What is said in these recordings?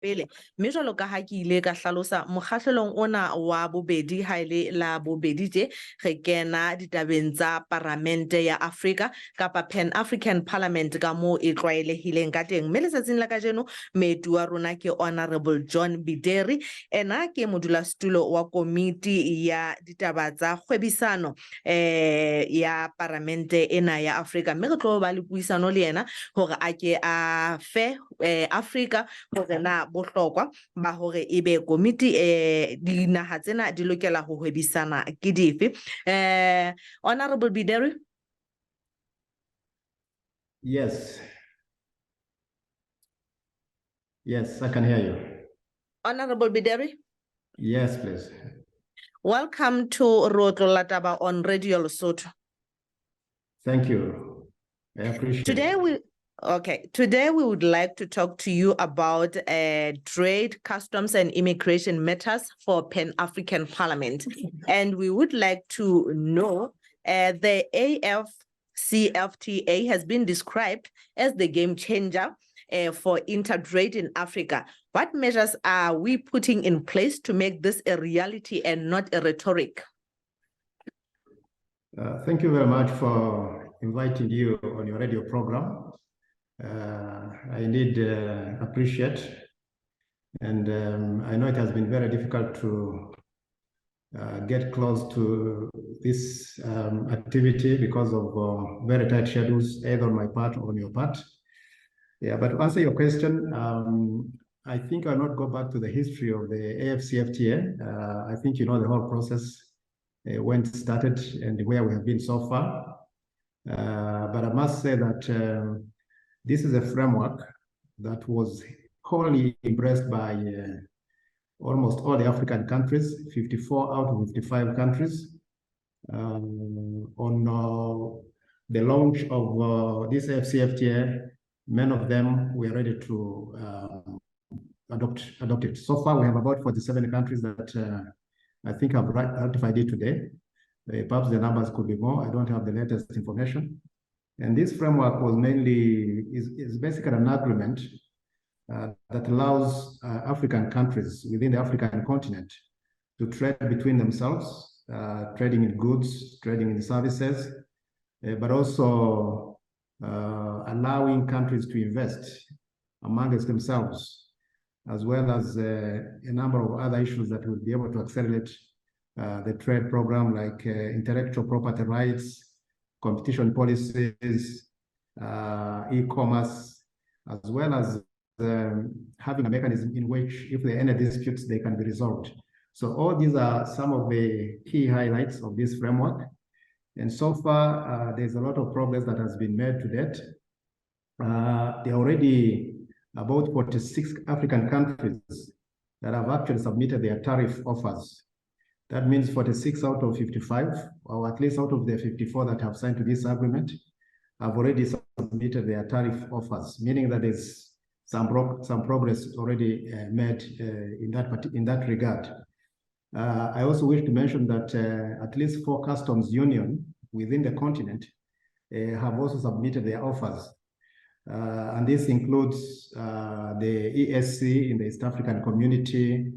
pele mme jwalo ka ha ke ile ka hlalosa mokgahlelong ona wa bobedi ha ile la bobedi je re kena ditabeng tsa parlamente ya Afrika kapa Pan-African Parliament ka moo e tlwaelehileng ka teng mme letsatsing la kajeno meetu wa rona ke Honorable John Bideri ena ke modulasetulo wa komiti ya ditaba tsa kgwebisano ya parlamente ena ya Afrika mme re tlo ba le puisano le yena hore a ke a fe Afrika hore na bohlokwa ba hore ebe komiti dinaha tsena di lokela ho hwebisana ke dife. Honorable Bideri. Yes, I can hear you. Honorable Bideri. Yes, please. Welcome to Rotlo Lataba on Radio Lesotho. Thank you. I appreciate it. Today we would like to talk to you about trade, customs and immigration matters for Pan-African Parliament. And we would like to know the AFCfTA has been described as the game changer for inter-trade in Africa. What measures are we putting in place to make this a reality and not a rhetoric? Thank you very much for inviting you on your radio program. I indeed appreciate, and I know it has been very difficult to get close to this activity because of very tight schedules, either on my part or on your part. Yeah, but to answer your question, I think I'll not go back to the history of the AFCfTA. I think you know the whole process, when it started and where we have been so far. But I must say that this is a framework that was wholly embraced by almost all the African countries, 54 out of 55 countries. On the launch of this AFCfTA, many of them were ready to adopt it. So far, we have about 47 countries that I think have ratified it today. Perhaps the numbers could be more. I don't have the latest information. And this framework was mainly, is basically an agreement that allows African countries within the African continent to trade between themselves, trading in goods, trading in services, but also allowing countries to invest amongst themselves, as well as a number of other issues that will be able to accelerate the trade program, like intellectual property rights, competition policies, e-commerce, as well as having a mechanism in which, if there are any disputes, they can be resolved. So all these are some of the key highlights of this framework. And so far, there's a lot of progress that has been made to date. There are already about 46 African countries that have actually submitted their tariff offers. That means 46 out of 55, or at least out of the 54 that have signed to this agreement, have already submitted their tariff offers, meaning that there's some progress already made in that regard. I also wish to mention that at least 4 customs unions within the continent have also submitted their offers. And this includes the ESC in the East African Community,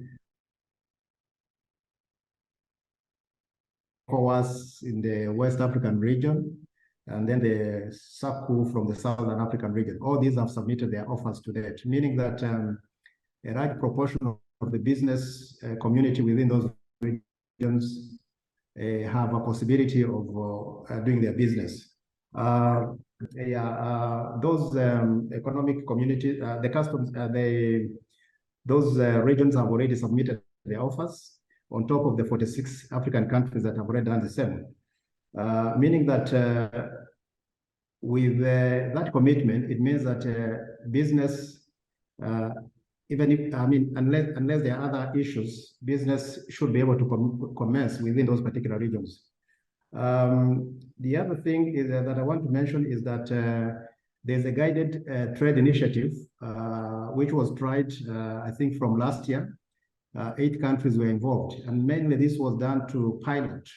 ECOWAS in the West African region, and then the SACU from the Southern African region. All these have submitted their offers to date, meaning that a large proportion of the business community within those regions have a possibility of doing their business. Those economic communities, the customs, those regions have already submitted their offers on top of the 46 African countries that have already done the same. Meaning that with that commitment, it means that business, even if, unless there are other issues, business should be able to commence within those particular regions. The other thing is that I want to mention is that there's a guided trade initiative, which was tried, I think, from last year. 8 countries were involved, and mainly this was done to pilot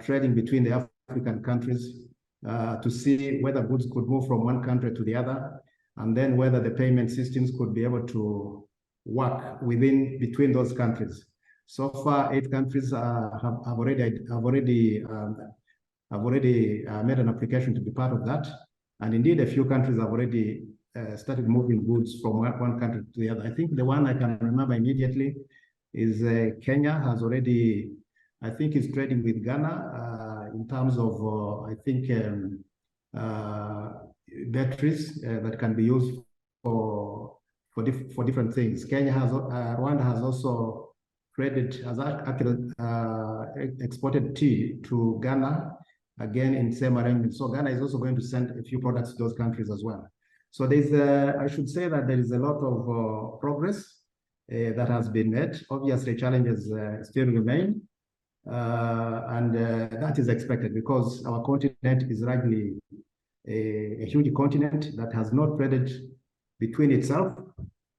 trading between the African countries to see whether goods could move from one country to the other, and then whether the payment systems could be able to work between those countries. So far, 8 countries have already made an application to be part of that, and indeed a few countries have already started moving goods from one country to the other. I think the one I can remember immediately is Kenya has already, I think, is trading with Ghana in terms of batteries that can be used for different things. Rwanda has also exported tea to Ghana, again in same arrangement. So Ghana is also going to send a few products to those countries as well. So there's, I should say that there is a lot of progress that has been made. Obviously, challenges still remain, and that is expected because our continent is largely a huge continent that has not traded between itself.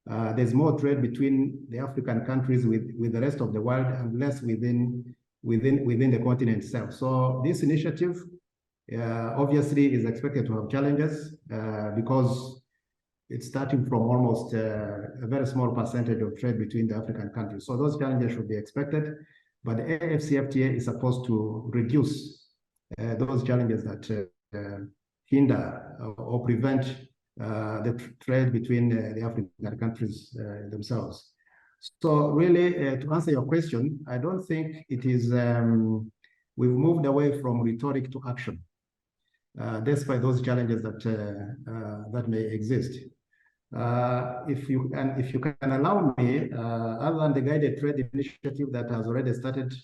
There's more trade between the African countries with the rest of the world and less within the continent itself. So this initiative obviously is expected to have challenges because it's starting from almost a very small percentage of trade between the African countries. So those challenges should be expected, but the AFCfTA is supposed to reduce those challenges that hinder or prevent the trade between the African countries themselves. So really, to answer your question, I don't think it is, we've moved away from rhetoric to action, despite those challenges that may exist. If you can allow me, other than the guided trade initiative that has already started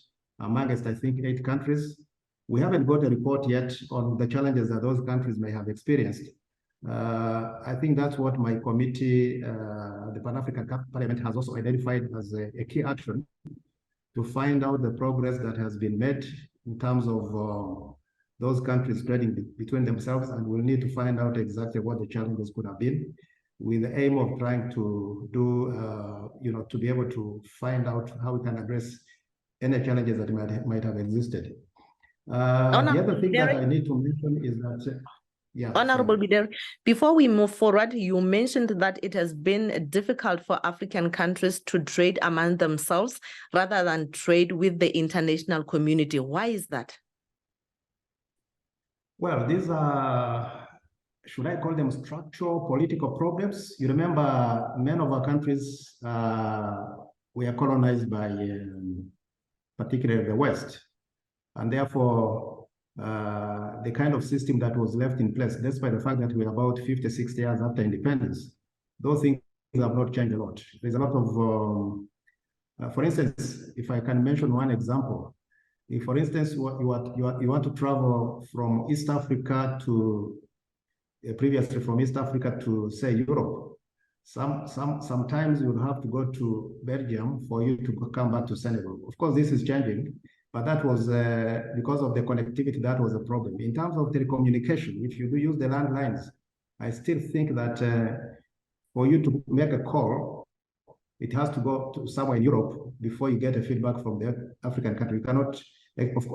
amongst, I think, 8 countries, we haven't got a report yet on the challenges that those countries may have experienced. I think that's what my committee, the Pan-African Parliament, has also identified as a key action to find out the progress that has been made in terms of those countries trading between themselves, and we'll need to find out exactly what the challenges could have been, with the aim of trying to do, to be able to find out how we can address any challenges that might have existed. The other thing that I need to mention is that, Honorable Bideri, before we move forward, you mentioned that it has been difficult for African countries to trade among themselves rather than trade with the international community. Why is that? Well, these are, should I call them structural political problems? You remember, many of our countries were colonized by particularly the West, and therefore the kind of system that was left in place, despite the fact that we're about 50, 60 years after independence, those things have not changed a lot. There's a lot of, for instance, if I can mention one example, if, for instance, you want to travel from East Africa to, previously from East Africa to, say, Europe, sometimes you'll have to go to Belgium for you to come back to Senegal. Of course, this is changing, but that was because of the connectivity, that was a problem. In terms of telecommunication, if you do use the landlines, I still think that for you to make a call, it has to go to somewhere in Europe before you get a feedback from the African country. You cannot,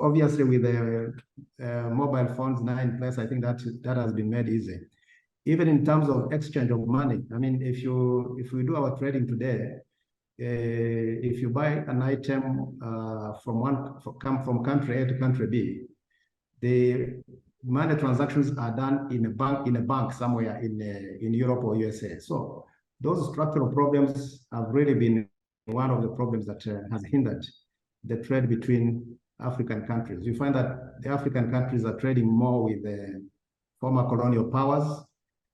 obviously with the mobile phones now in place, I think that has been made easy. Even in terms of exchange of money, I mean, if we do our trading today, if you buy an item from country A to country B, the money transactions are done in a bank somewhere in Europe or USA. So those structural problems have really been one of the problems that has hindered the trade between African countries. You find that the African countries are trading more with the former colonial powers,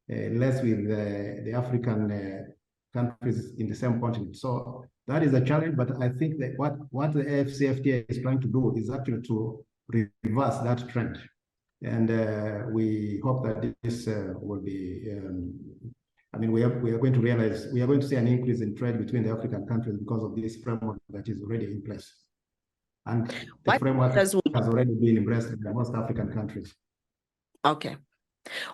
less with the African countries in the same continent. So that is a challenge, but I think that what the AFCfTA is trying to do is actually to reverse that trend. And we hope that this will be, I mean, we are going to realize, we are going to see an increase in trade between the African countries because of this framework that is already in place. And the framework has already been embraced by most African countries. Okay.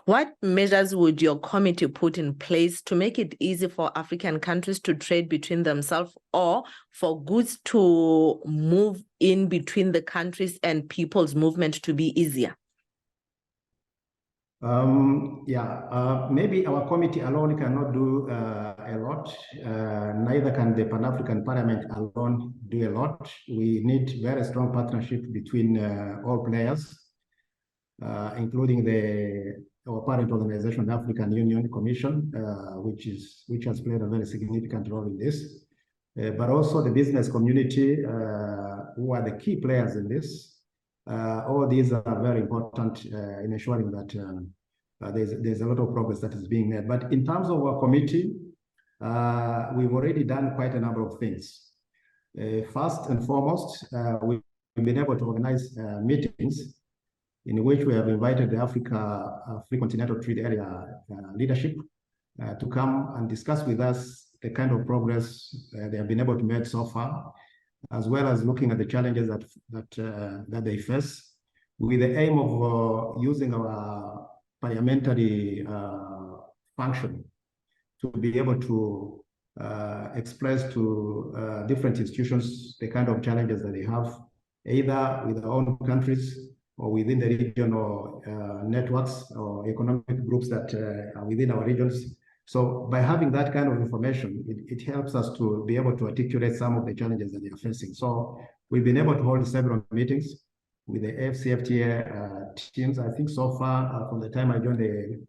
What measures would your committee put in place to make it easy for African countries to trade between themselves, or for goods to move in between the countries and people's movement to be easier? Maybe our committee alone cannot do a lot. Neither can the Pan-African Parliament alone do a lot. We need very strong partnership between all players, including our parent organization, the African Union Commission, which has played a very significant role in this, but also the business community, who are the key players in this. All these are very important in ensuring that there's a lot of progress that is being made. But in terms of our committee, we've already done quite a number of things. First and foremost, we've been able to organize meetings in which we have invited the Africa Free Continental Trade Area leadership to come and discuss with us the kind of progress they have been able to make so far, as well as looking at the challenges that they face, with the aim of using our parliamentary function to be able to express to different institutions the kind of challenges that they have, either with their own countries or within the regional networks or economic groups that are within our regions. So by having that kind of information, it helps us to be able to articulate some of the challenges that they are facing. So we've been able to hold several meetings with the AFCfTA teams. I think so far, from the time I joined the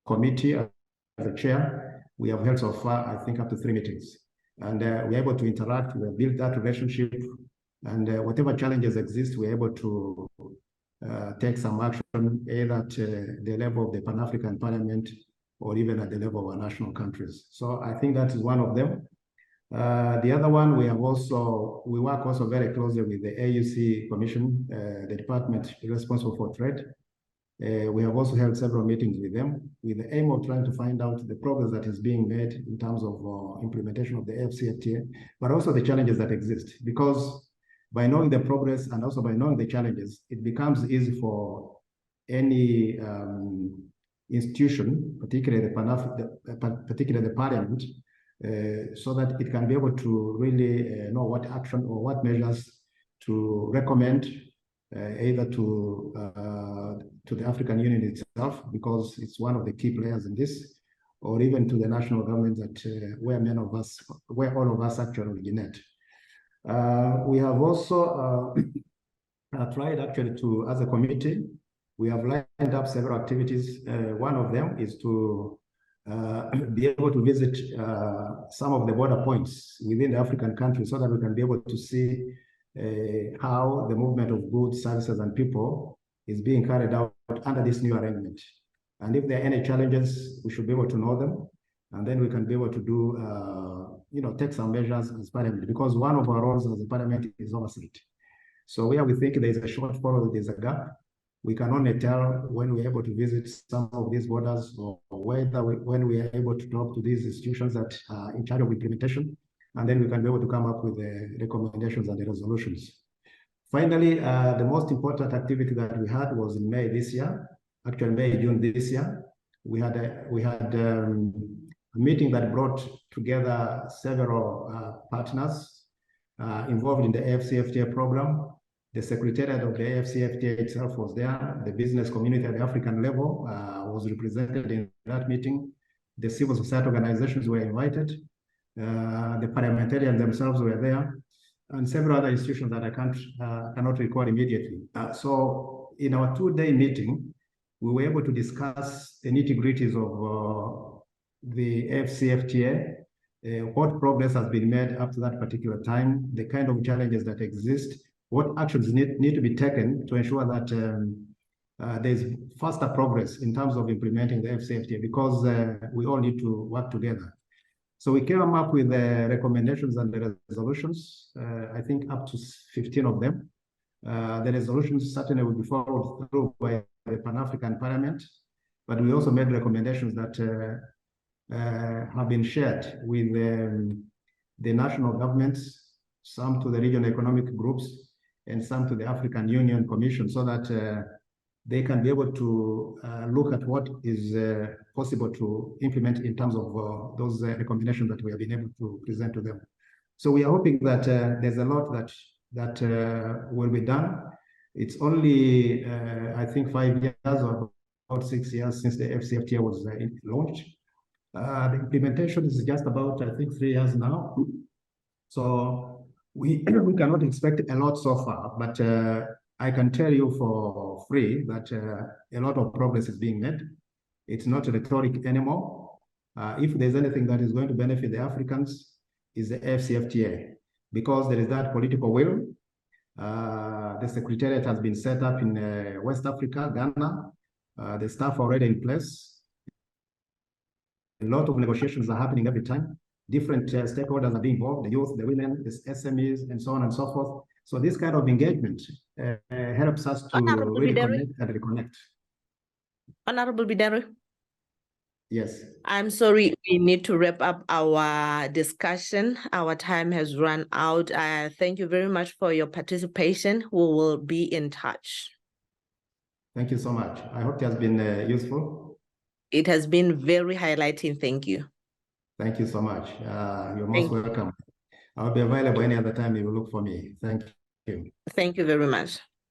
committee as the chair, we have held so far, I think, up to 3 meetings. And we're able to interact, we have built that relationship, and whatever challenges exist, we're able to take some action, either at the level of the Pan-African Parliament or even at the level of our national countries. So I think that is one of them. The other one, we work also very closely with the AUC Commission, the department responsible for trade. We have also held several meetings with them with the aim of trying to find out the progress that is being made in terms of implementation of the AFCfTA, but also the challenges that exist. Because by knowing the progress and also by knowing the challenges, it becomes easy for any institution, particularly the Parliament, so that it can be able to really know what action or what measures to recommend, either to the African Union itself, because it's one of the key players in this, or even to the national government that where all of us actually originate. We have also tried actually to, as a committee, we have lined up several activities. One of them is to be able to visit some of the border points within the African countries so that we can be able to see how the movement of goods, services, and people is being carried out under this new arrangement. And if there are any challenges, we should be able to know them. And then we can be able to do, take some measures as Parliament, because one of our roles as a Parliament is oversight. So where we think there is a shortfall, there's a gap, we can only tell when we're able to visit some of these borders, or when we are able to talk to these institutions that are in charge of implementation, and then we can be able to come up with the recommendations and the resolutions. Finally, the most important activity that we had was in May this year, actually May, June this year. We had a meeting that brought together several partners involved in the AFCfTA program. The secretariat of the AFCfTA itself was there. The business community at the African level was represented in that meeting. The civil society organizations were invited. The parliamentarians themselves were there, and several other institutions that I cannot recall immediately. So in our 2-day meeting, we were able to discuss the nitty-gritties of the AFCfTA, what progress has been made up to that particular time, the kind of challenges that exist, what actions need to be taken to ensure that there's faster progress in terms of implementing the AFCfTA, because we all need to work together. So we came up with the recommendations and the resolutions, I think up to 15 of them. The resolutions certainly will be followed through by the Pan-African Parliament, but we also made recommendations that have been shared with the national governments, some to the regional economic groups, and some to the African Union Commission, so that they can be able to look at what is possible to implement in terms of those recommendations that we have been able to present to them. So we are hoping that there's a lot that will be done. It's only, I think, 5 years or 6 years since the AFCfTA was launched. The implementation is just about, I think, 3 years now. So we cannot expect a lot so far, but I can tell you for free that a lot of progress is being made. It's not rhetoric anymore. If there's anything that is going to benefit the Africans, is the AFCfTA, because there is that political will. The secretariat has been set up in West Africa, Ghana. The staff already in place. A lot of negotiations are happening every time. Different stakeholders are being involved, the youth, the women, the SMEs, and so on and so forth. So this kind of engagement helps us to really connect and reconnect. Honorable Bideri. Yes. I'm sorry, we need to wrap up our discussion. Our time has run out. Thank you very much for your participation. We will be in touch. Thank you so much. I hope it has been useful. It has been very highlighting. Thank you. Thank you so much. You're most welcome. I'll be available any other time you will look for me. Thank you. Thank you very much.